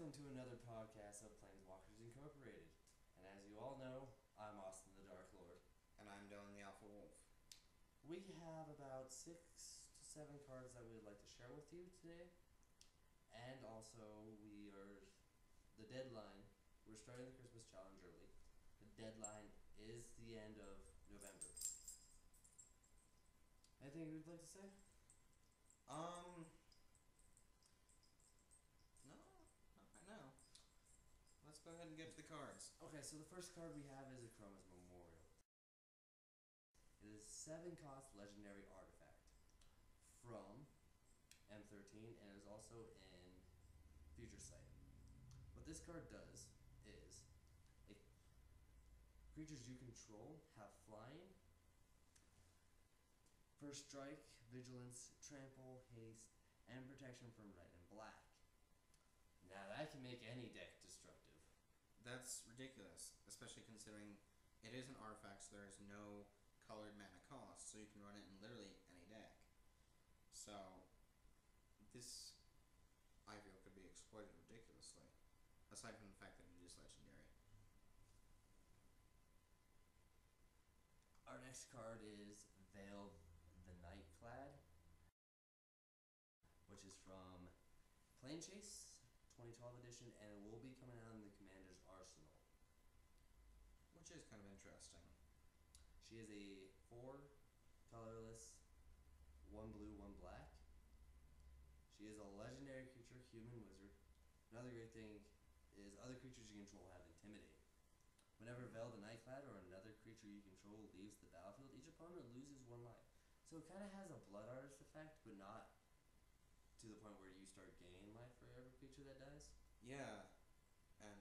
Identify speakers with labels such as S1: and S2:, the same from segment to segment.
S1: welcome to another podcast of Planeswalkers Incorporated. And as you all know, I'm Austin the Dark Lord.
S2: And I'm Dylan the Alpha Wolf.
S1: We have about 6 to 7 cards that we would like to share with you today. And also, the deadline, we're starting the Christmas challenge early. The deadline is the end of November. Anything you'd like to say?
S2: No, not right now. Let's go ahead and get to the cards.
S1: Okay, so the first card we have is Akroma's Memorial. It is 7 cost legendary artifact from M13 and is also in Future Sight. What this card does is creatures you control have flying, first strike, vigilance, trample, haste, and protection from red and black. Now that can make any deck destructive.
S2: That's ridiculous, especially considering it is an artifact, so there is no colored mana cost, so you can run it in literally any deck. So, this, I feel, could be exploited ridiculously, aside from the fact that it is legendary.
S1: Our next card is Veil the Nightclad, which is from Planechase 2012 edition, and it will be coming out in the Commander's Arsenal.
S2: Which is kind of interesting.
S1: She is a 4 colorless, 1 blue, 1 black. She is a legendary creature, human wizard. Another great thing is other creatures you control have Intimidate. Whenever Veil the Nightclad or another creature you control leaves the battlefield, each opponent loses 1 life. So it kind of has a Blood Artist effect, but not to the point where you start gaining life for every creature that dies.
S2: Yeah, and,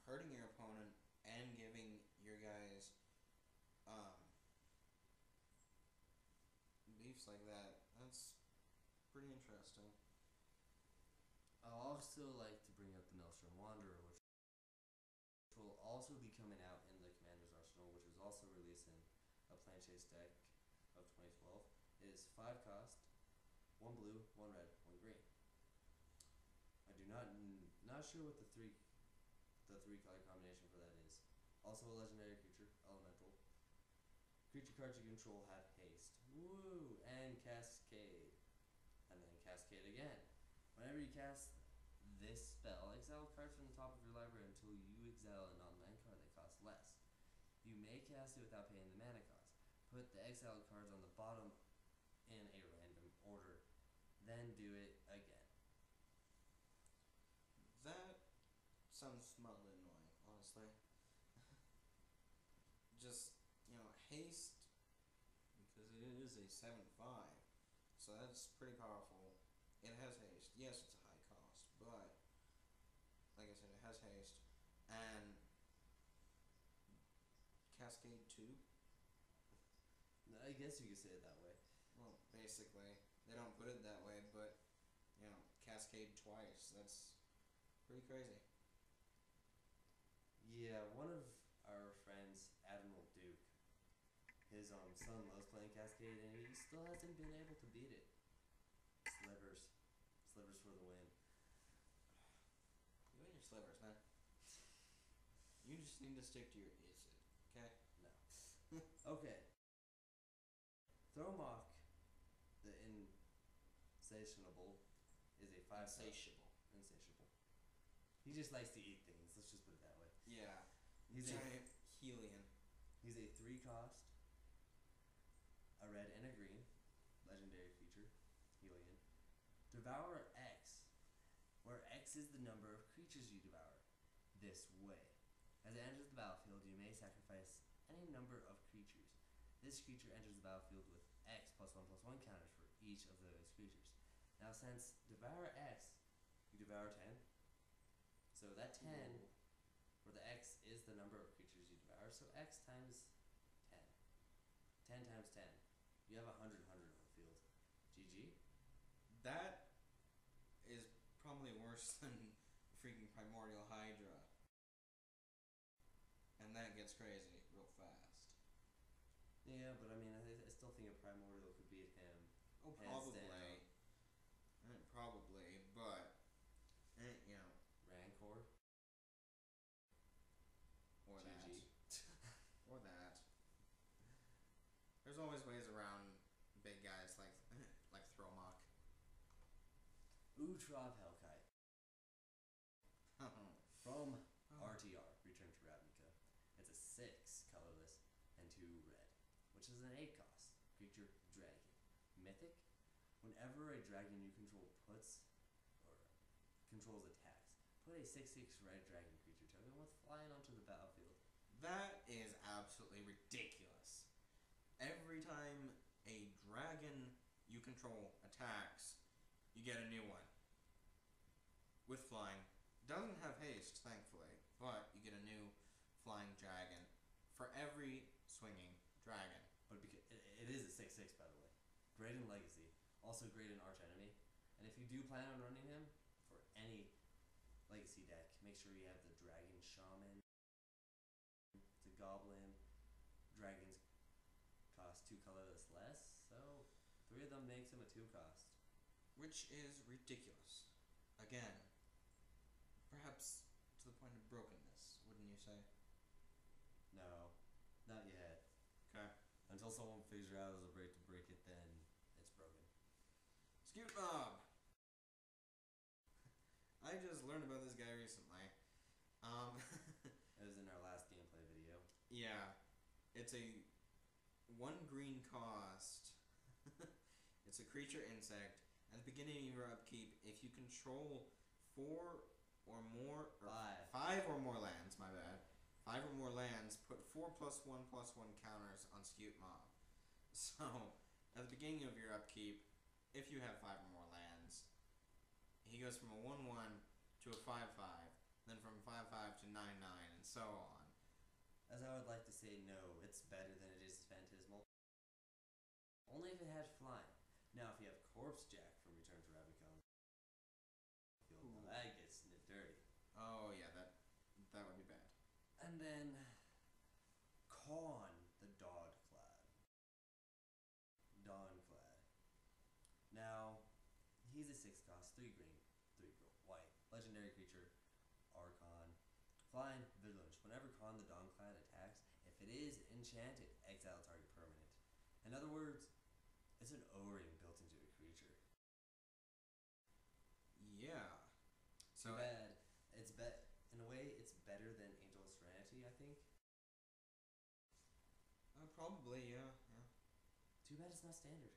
S2: hurting your opponent and giving your guys, beefs like that, that's pretty interesting.
S1: I'll also like to bring up the Maelstrom Wanderer, which will also be coming out in the Commander's Arsenal, which was also released in a Planechase deck of 2012. It is 5 cost, 1 blue, 1 red, 1 green. I do not sure what the three color combination for that is. Also a legendary creature, elemental. Creature cards you control have haste. Woo! And Cascade. And then Cascade again. Whenever you cast this spell, exile cards from the top of your library until you exile a non-land card that costs less. You may cast it without paying the mana cost. Put the exiled cards on the bottom in a random order. Then do it again.
S2: That sounds mildly annoying, honestly. Just, haste, because it is a 7/5, so that's pretty powerful. It has haste. Yes, it's a high cost, but, like I said, it has haste. And Cascade 2?
S1: I guess you could say it that way.
S2: Well, basically. They don't put it that way, but, Cascade twice. That's pretty crazy.
S1: Yeah, one of our friends, Admiral Duke, his son loves playing Cascade, and he still hasn't been able to beat it. Slivers for the win.
S2: You and your slivers, man. You just need to stick to your Izzet, okay?
S1: No. Okay. Thromach, the Insatiable, is a 5. Insatiable. He just likes to eat things. Let's just put it that way.
S2: Yeah.
S1: He's
S2: Giant Helion.
S1: He's a 3 cost, a red and a green, legendary creature, Helion. Devour X, where X is the number of creatures you devour. This way. As it enters the battlefield, you may sacrifice any number of creatures. This creature enters the battlefield with X +1/+1 counters for each of those creatures. Now since Devour X, you devour 10. So that 10, where the X is the number of creatures you devour, so X times 10. 10 times 10. You have 100 on the field. GG?
S2: That is probably worse than freaking Primordial Hydra. And that gets crazy real fast.
S1: Yeah, but I mean, I still think a Primordial could beat him.
S2: Oh, probably. Probably, but, always ways around big guys like Thromok.
S1: Utrob Hellkite from RTR, Return to Ravnica. It's a 6 colorless and 2 red, which is an 8 cost creature dragon. Mythic. Whenever a dragon you control puts or controls attacks, put a 6/6 red dragon creature token with flying onto the battlefield.
S2: That is absolutely ridiculous. Every time a dragon you control attacks, you get a new one. With flying. Doesn't have haste, thankfully, but you get a new flying dragon for every swinging dragon.
S1: But because it is a 6/6, by the way. Great in Legacy, also great in Arch Enemy. And if you do plan on running him for any Legacy deck, make sure you have the Dragon Shaman. It's a goblin. Dragons cost 2 colorless less, so 3 of them makes him a 2 cost.
S2: Which is ridiculous. Again, perhaps to the point of brokenness, wouldn't you say?
S1: No, not yet.
S2: Okay.
S1: Until someone figures out there's a break to break it, then it's broken.
S2: Scute Mob! I just learned about this guy recently.
S1: It was in our last gameplay video.
S2: Yeah. It's a 1 green cost. It's a creature insect. At the beginning of your upkeep, if you control 4 or more... Or 5 or more lands, my bad. 5 or more lands, put 4+1/+1 counters on Scute Mob. So, at the beginning of your upkeep, if you have 5 or more lands, he goes from a 1/1 to a 5/5, then from 5/5 to 9/9, and so on.
S1: As I would like to say, no, it's better than it is Phantasmal. Only if it had flying. Now, if you have Corpse Jack from Return to Ravnica, that gets dirty.
S2: Oh yeah, that would be bad.
S1: And then Khorne the Dawnglad. Now, he's a 6 cost, 3 green, 3 white. Legendary creature, Archon. Flying, Vigilance. Whenever Khorne the Dawnglad attacks, if it is enchanted, exile target permanent. In other words, it's an O-ring built into a creature.
S2: Yeah.
S1: Too bad. In a way, it's better than Angel of Serenity, I think.
S2: Probably, yeah.
S1: Too bad it's not standard.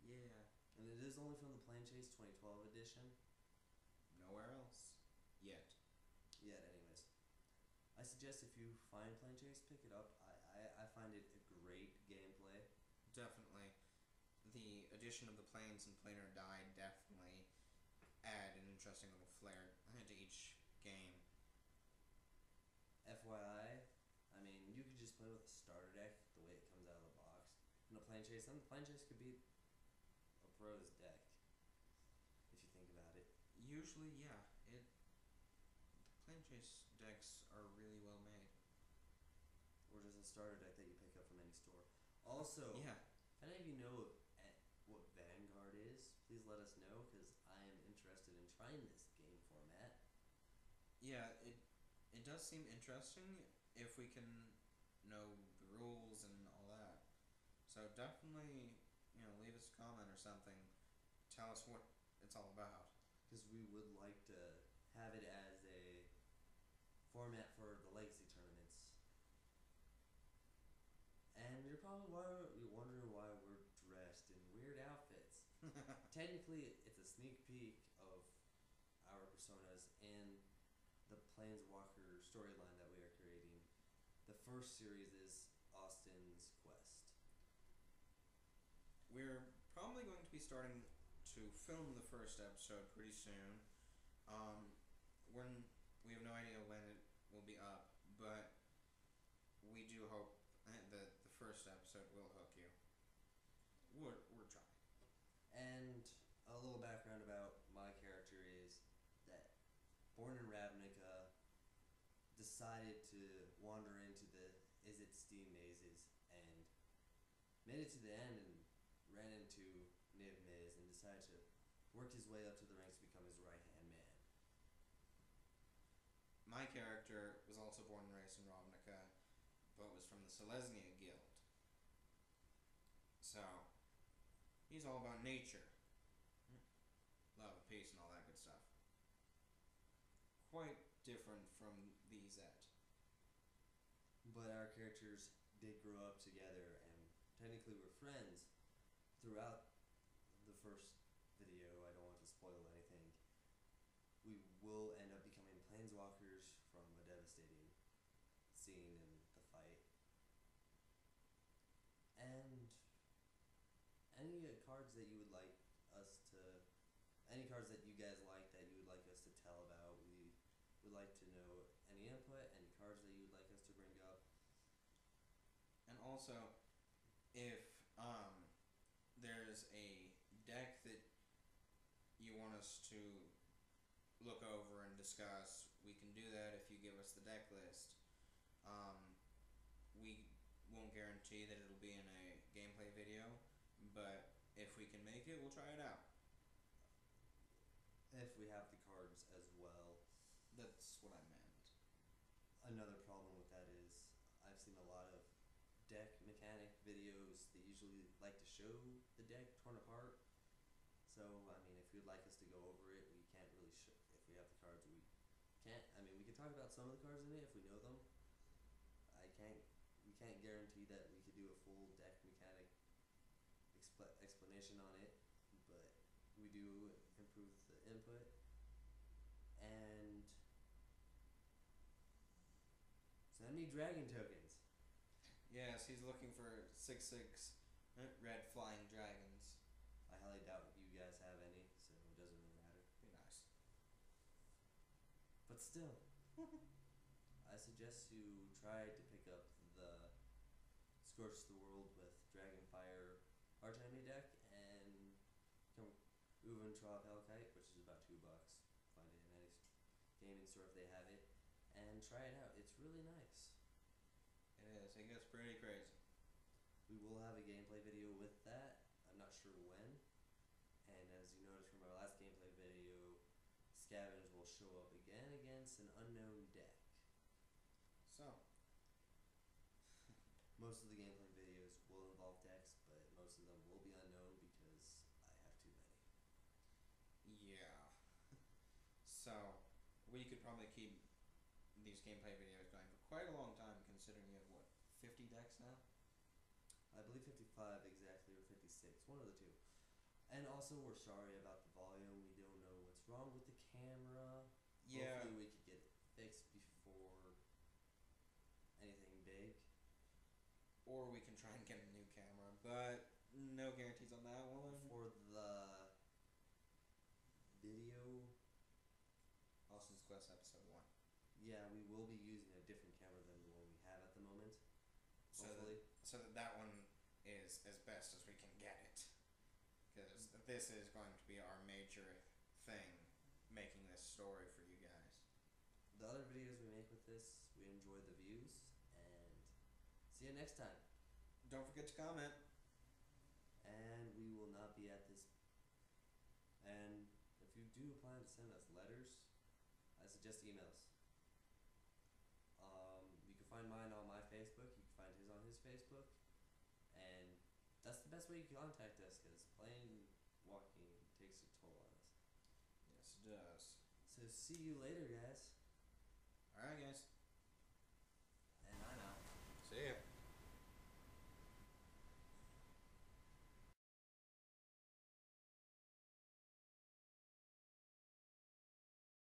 S2: Yeah.
S1: And it is only from the Planechase 2012 edition.
S2: Nowhere else. Yet.
S1: Anyways. I suggest if you find Planechase, pick it up. I find it a great gameplay.
S2: Definitely. The addition of the planes and planar die definitely add an interesting little flair to each game.
S1: FYI, I mean, you could just play with a starter deck the way it comes out of the box. And the Planechase, and the Planechase could be a pro's deck, if you think about it.
S2: Usually, yeah. Planechase decks are really well made.
S1: Or just a starter deck that you pick up from any store. Also,
S2: yeah.
S1: If any of you know what Vanguard is, please let us know, because I am interested in trying this game format.
S2: Yeah, it does seem interesting if we can know the rules and all that. So definitely, leave us a comment or something. Tell us what it's all about.
S1: Because we would like to have it as a format for the Legacy tournaments. And you're probably wondering why we're dressed in weird outfits. Technically, it's a sneak peek of our personas in the Planeswalker storyline that we are creating. The first series is Austin's Quest.
S2: We're probably going to be starting to film the first episode pretty soon. We have no idea when it will be up, but we do hope that the first episode will hook you. We're trying.
S1: And a little background about my character is that, born in Ravnica, decided to wander into the Izzet Steam mazes and made it to the end and ran into Niv Miz and decided to work his way up to the ranks to become his right-hand man.
S2: My character was also born and raised in Ravnica, but was from the Selesnya Guild. So he's all about nature, love and peace, and all that good stuff. Quite different from the Zet.
S1: But our characters did grow up together, and technically we're friends throughout the first video. I don't want to spoil anything. We will end up becoming planeswalkers from a devastating scene in the fight. And any cards that you would like us to, any cards that you guys like that you would like us to tell about, we would like to know any input, any cards that you would like us to bring up.
S2: And also, if there's a deck that you want us to look over and discuss, we can do that if you give us the deck list. We won't guarantee that it'll be in a gameplay video, but if we can make it, we'll try it out.
S1: If we have the cards as well.
S2: That's what I meant.
S1: Another problem with that is I've seen a lot of deck mechanic videos. They usually like to show the deck torn apart. So, I mean, if you'd like us to go over it, we can't really show. If we have the cards, we can't. I mean, we can talk about some of the cards in it if we know them. We can't guarantee that we could do a full deck mechanic explanation on it, but we do improve the input. And send me dragon tokens.
S2: Yes, he's looking for 6/6 red flying dragons.
S1: I highly doubt you guys have any, so it doesn't really matter.
S2: Be nice.
S1: But still, I suggest you try to pick up the Scorch the World with Dragonfire Archenemy deck and Uventrop Hellkite, which is about $2. Find it in any gaming store if they have it, and try it out. It's really nice.
S2: It is. It gets pretty crazy.
S1: We will have a gameplay video with that. I'm not sure when. And as you noticed from our last gameplay video, Scavenge will show up again against an unknown deck.
S2: So,
S1: most of the gameplay videos will involve decks, but most of them will be unknown because I have too many.
S2: yeah. So, we could probably keep these gameplay videos going for quite a long time, considering you have, what, 50 decks now?
S1: I believe 55 exactly, or 56, one of the two. And also, we're sorry about the volume. We don't know what's wrong with the camera.
S2: Yeah.
S1: Hopefully we could get it fixed before anything big.
S2: Or we can try and get a new camera, but no guarantees on that one.
S1: For the video,
S2: Austin's Quest Episode 1.
S1: yeah, we will be using a different camera than the one we have at the moment.
S2: So
S1: Hopefully.
S2: that one is as best as we can get it. Because this is going to be our major thing, making this story for you guys.
S1: The other videos we make with this, we enjoy the views, and see you next time.
S2: Don't forget to comment.
S1: And we will not be at this. And if you do plan to send us letters, I suggest emails. You can find mine on my Facebook. You can find his on his Facebook, and that's the best way you can contact us because playing walking takes a toll on us.
S2: Yes, it does.
S1: So see you later, guys.
S2: Alright, guys.